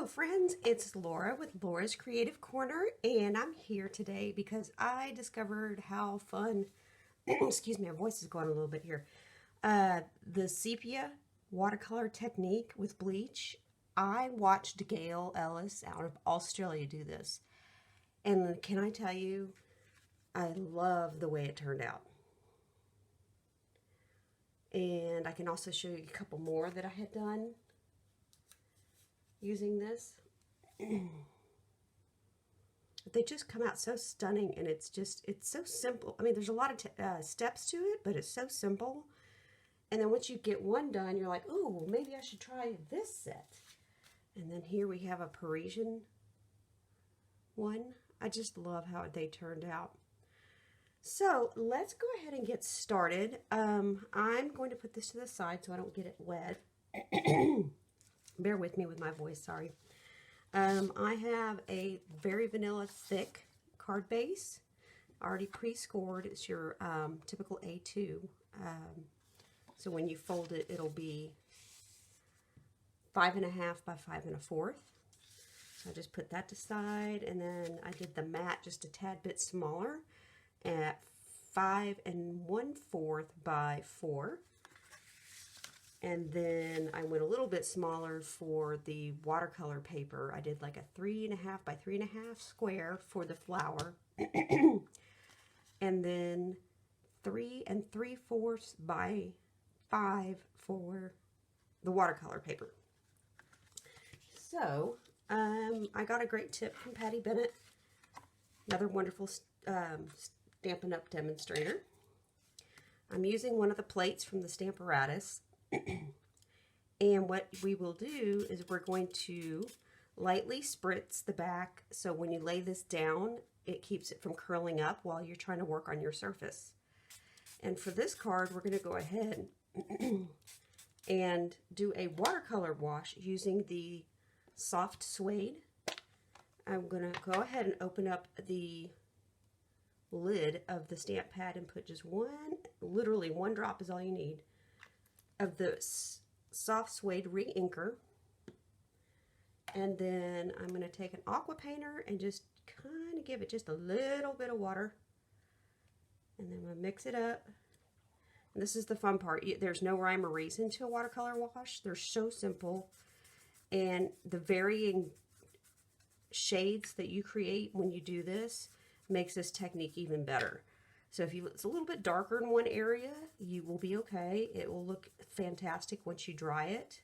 Hello friends, it's Laura with Laura's Creative Corner, and I'm here today because I discovered how fun, excuse me, my voice is going a little bit here, the sepia watercolor technique with bleach. I watched Gail Ellis out of Australia do this, and can I tell you, I love the way it turned out. And I can also show you a couple more that I had done using this. They just come out so stunning, and it's so simple. I mean, there's a lot of steps to it, but it's so simple. And then once you get one done, you're like, oh, well, maybe I should try this set. And then here we have a Parisian one. I just love how they turned out. So let's go ahead and get started. I'm going to put this to the side so I don't get it wet. Bear with me with my voice, sorry. I have a very vanilla thick card base, already pre-scored. It's your typical A2. So when you fold it, it'll be 5.5 by 5 1/4. So I just put that aside, and then I did the mat just a tad bit smaller at 5 1/4 by 4. And then I went a little bit smaller for the watercolor paper. I did like a 3.5 by 3.5 square for the flower. And then 3 3/4 by 5 for the watercolor paper. So, I got a great tip from Patty Bennett, another wonderful Stampin' Up! Demonstrator. I'm using one of the plates from the Stamperatus. And what we will do is we're going to lightly spritz the back, so when you lay this down, it keeps it from curling up while you're trying to work on your surface. And for this card, we're going to go ahead and do a watercolor wash using the soft suede. I'm going to go ahead and open up the lid of the stamp pad and put just literally one drop is all you need, of the soft suede re-inker. And then I'm going to take an Aqua painter and just kind of give it just a little bit of water. And then I'm going to mix it up. And this is the fun part. There's no rhyme or reason to a watercolor wash. They're so simple. And the varying shades that you create when you do this makes this technique even better. So if it's a little bit darker in one area, you will be okay. It will look fantastic once you dry it.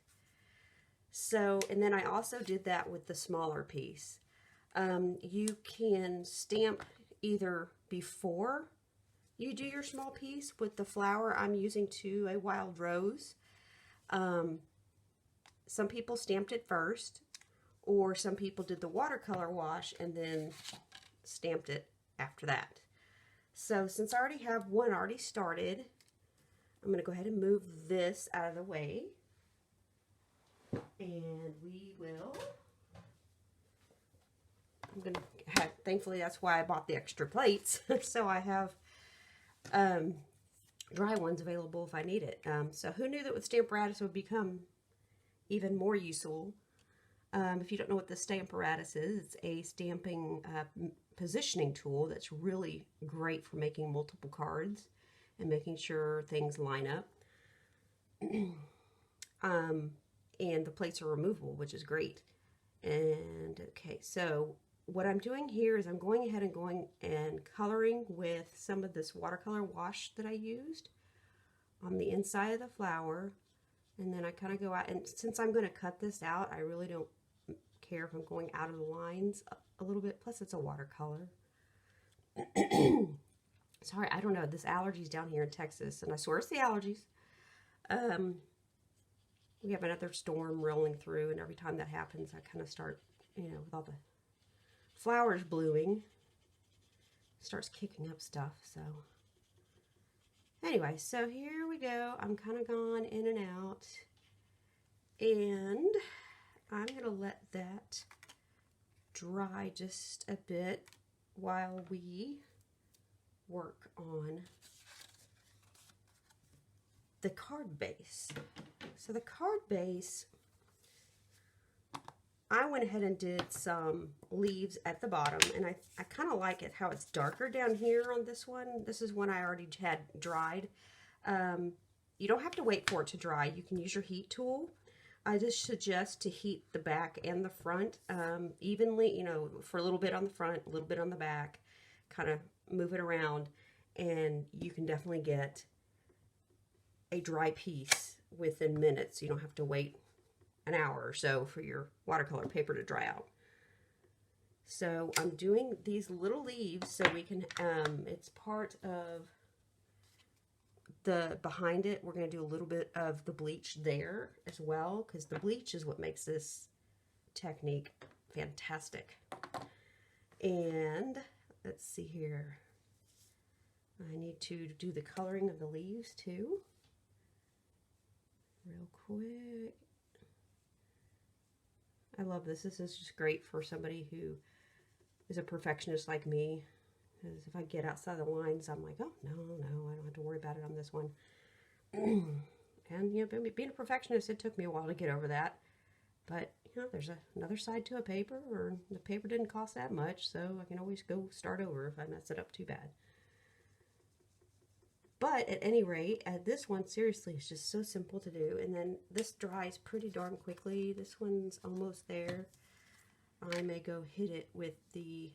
So, and then I also did that with the smaller piece. You can stamp either before you do your small piece with the flower. I'm using a wild rose. Some people stamped it first, or some people did the watercolor wash and then stamped it after that. So since I already have one already started, I'm going to go ahead and move this out of the way. And we will, I'm going to have, thankfully that's why I bought the extra plates. So I have dry ones available if I need it. So who knew that with Stamperatus would become even more useful? If you don't know what the Stamperatus is, it's a stamping positioning tool that's really great for making multiple cards and making sure things line up. And the plates are removable, which is great. And okay, so what I'm doing here is I'm going ahead and coloring with some of this watercolor wash that I used on the inside of the flower. And then I kind of go out, and since I'm going to cut this out, I really don't care if I'm going out of the lines a little bit. Plus it's a watercolor. Sorry, I don't know, this allergies down here in Texas, and I swear it's the allergies. We have another storm rolling through, and every time that happens I kind of start, with all the flowers blooming, starts kicking up stuff. So anyway, so here we go. I'm kind of gone in and out, and I'm going to let that dry just a bit while we work on the card base. So the card base, I went ahead and did some leaves at the bottom, and I kind of like it how it's darker down here on this one. This is one I already had dried. You don't have to wait for it to dry. You can use your heat tool. I just suggest to heat the back and the front evenly, you know, for a little bit on the front, a little bit on the back, kind of move it around, and you can definitely get a dry piece within minutes. You don't have to wait an hour or so for your watercolor paper to dry out. So I'm doing these little leaves so we can, it's part of the, behind it, we're going to do a little bit of the bleach there as well, because the bleach is what makes this technique fantastic. And let's see here. I need to do the coloring of the leaves too. Real quick. I love this. This is just great for somebody who is a perfectionist like me. Because if I get outside the lines, I'm like, oh, no, I don't have to worry about it on this one. And, you know, being a perfectionist, it took me a while to get over that. But, you know, there's another side to a paper, or the paper didn't cost that much, so I can always go start over if I mess it up too bad. But at any rate, this one, seriously, is just so simple to do. And then this dries pretty darn quickly. This one's almost there. I may go hit it with the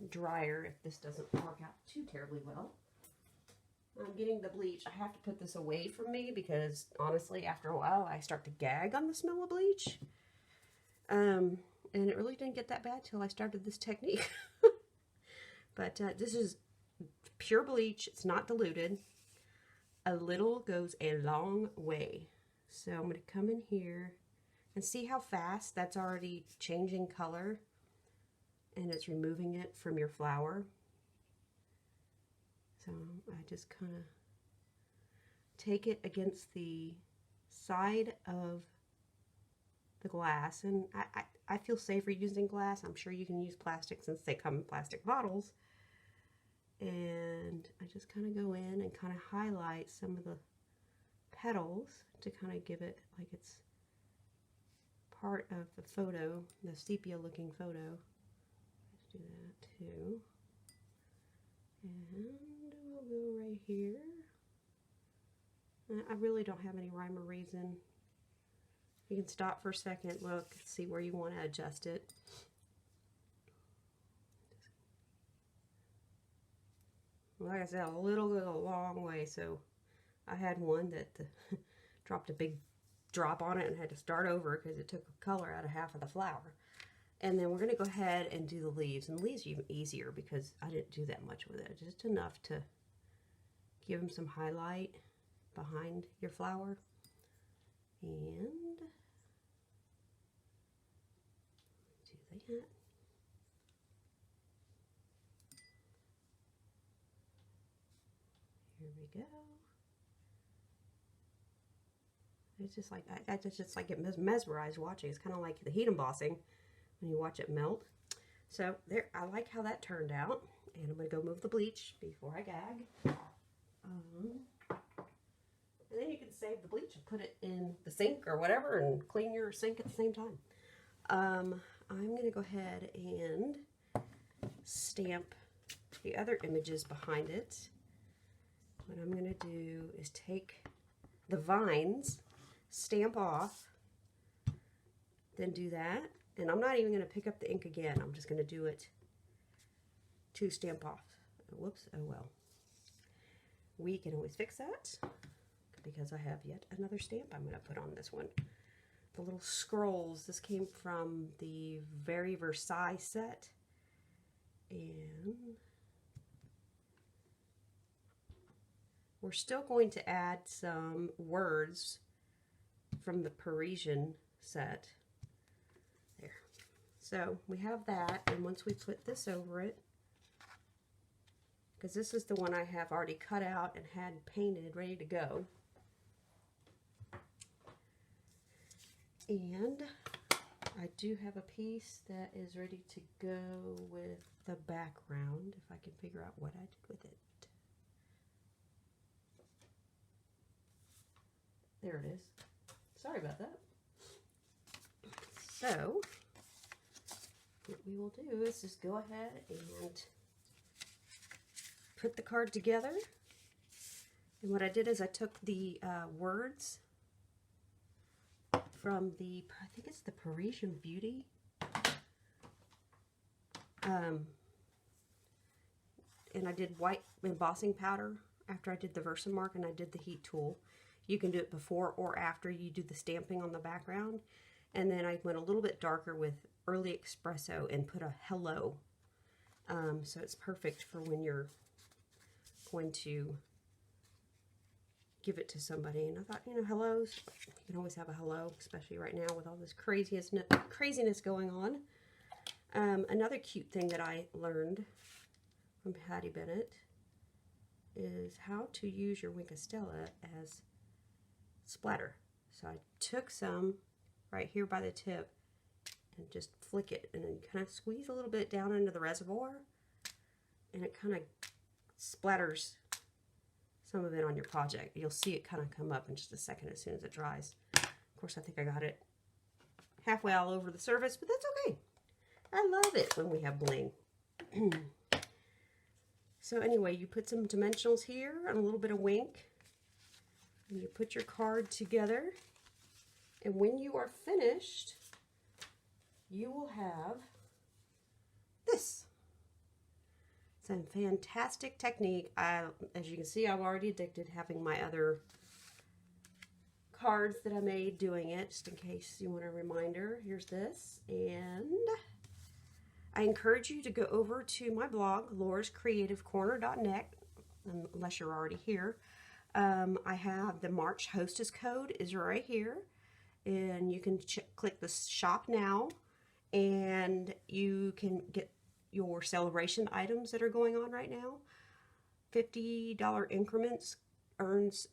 dryer if this doesn't work out too terribly well. I'm getting the bleach. I have to put this away from me because, honestly, after a while, I start to gag on the smell of bleach. And it really didn't get that bad till I started this technique. But this is pure bleach. It's not diluted. A little goes a long way. So I'm going to come in here and see how fast that's already changing color. And it's removing it from your flower. So I just kind of take it against the side of the glass. And I feel safer using glass. I'm sure you can use plastic since they come in plastic bottles. And I just kind of go in and kind of highlight some of the petals to kind of give it like it's part of the photo, the sepia looking photo. Let's do that too. And we'll go right here. I really don't have any rhyme or reason. You can stop for a second, look, see where you want to adjust it. Like I said, a little goes a long way, so I had one that dropped a big drop on it and had to start over because it took color out of half of the flower. And then we're going to go ahead and do the leaves. And the leaves are even easier because I didn't do that much with it. Just enough to give them some highlight behind your flower. And do that. Here we go. It's just like, I just like get mesmerized watching. It's kind of like the heat embossing when you watch it melt. So there, I like how that turned out. And I'm going to go move the bleach before I gag. And then you can save the bleach and put it in the sink or whatever and clean your sink at the same time. I'm going to go ahead and stamp the other images behind it. What I'm going to do is take the vines, stamp off, then do that. And I'm not even going to pick up the ink again. I'm just going to do it to stamp off. Whoops, oh well. We can always fix that because I have yet another stamp I'm going to put on this one. The little scrolls. This came from the Versailles set. And we're still going to add some words from the Parisian set. There. So we have that, and once we put this over it, because this is the one I have already cut out and had painted, ready to go. And I do have a piece that is ready to go with the background, if I can figure out what I did with it. There it is. Sorry about that. So, what we will do is just go ahead and put the card together. And what I did is I took the words from the, I think it's the Parisian Beauty. And I did white embossing powder after I did the Versamark and I did the heat tool. You can do it before or after you do the stamping on the background. And then I went a little bit darker with early Espresso and put a hello. So it's perfect for when you're going to give it to somebody. And I thought, you know, hellos, you can always have a hello, especially right now with all this craziness going on. Another cute thing that I learned from Patty Bennett is how to use your Wink of Stella as splatter. So I took some right here by the tip and just flick it and then kind of squeeze a little bit down into the reservoir, and it kind of splatters some of it on your project. You'll see it kind of come up in just a second as soon as it dries. Of course, I think I got it halfway all over the surface, but that's okay. I love it when we have bling. So anyway, you put some dimensionals here and a little bit of wink, and you put your card together, and when you are finished, you will have this. It's a fantastic technique. As you can see, I'm already addicted having my other cards that I made doing it, just in case you want a reminder. Here's this, and I encourage you to go over to my blog, laurascreativecorner.net, unless you're already here. I have the March hostess code is right here, and you can click the shop now, and you can get your celebration items that are going on right now. $50 increments earns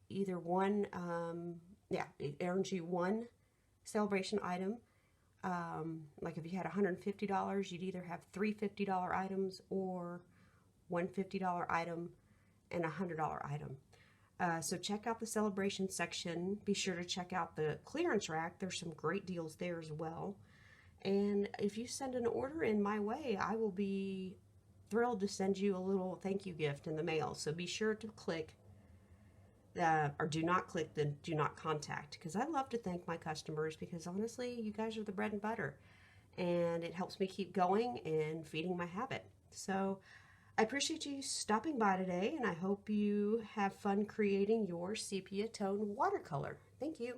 either one, it earns you one celebration item. Like if you had $150, you'd either have three $50 items or one $50 item and a $100 item. So check out the celebration section. Be sure to check out the clearance rack. There's some great deals there as well. And if you send an order in my way, I will be thrilled to send you a little thank you gift in the mail. So be sure to click or do not click the do not contact, because I love to thank my customers, because honestly, you guys are the bread and butter, and it helps me keep going and feeding my habit. So I appreciate you stopping by today, and I hope you have fun creating your sepia tone watercolor. Thank you.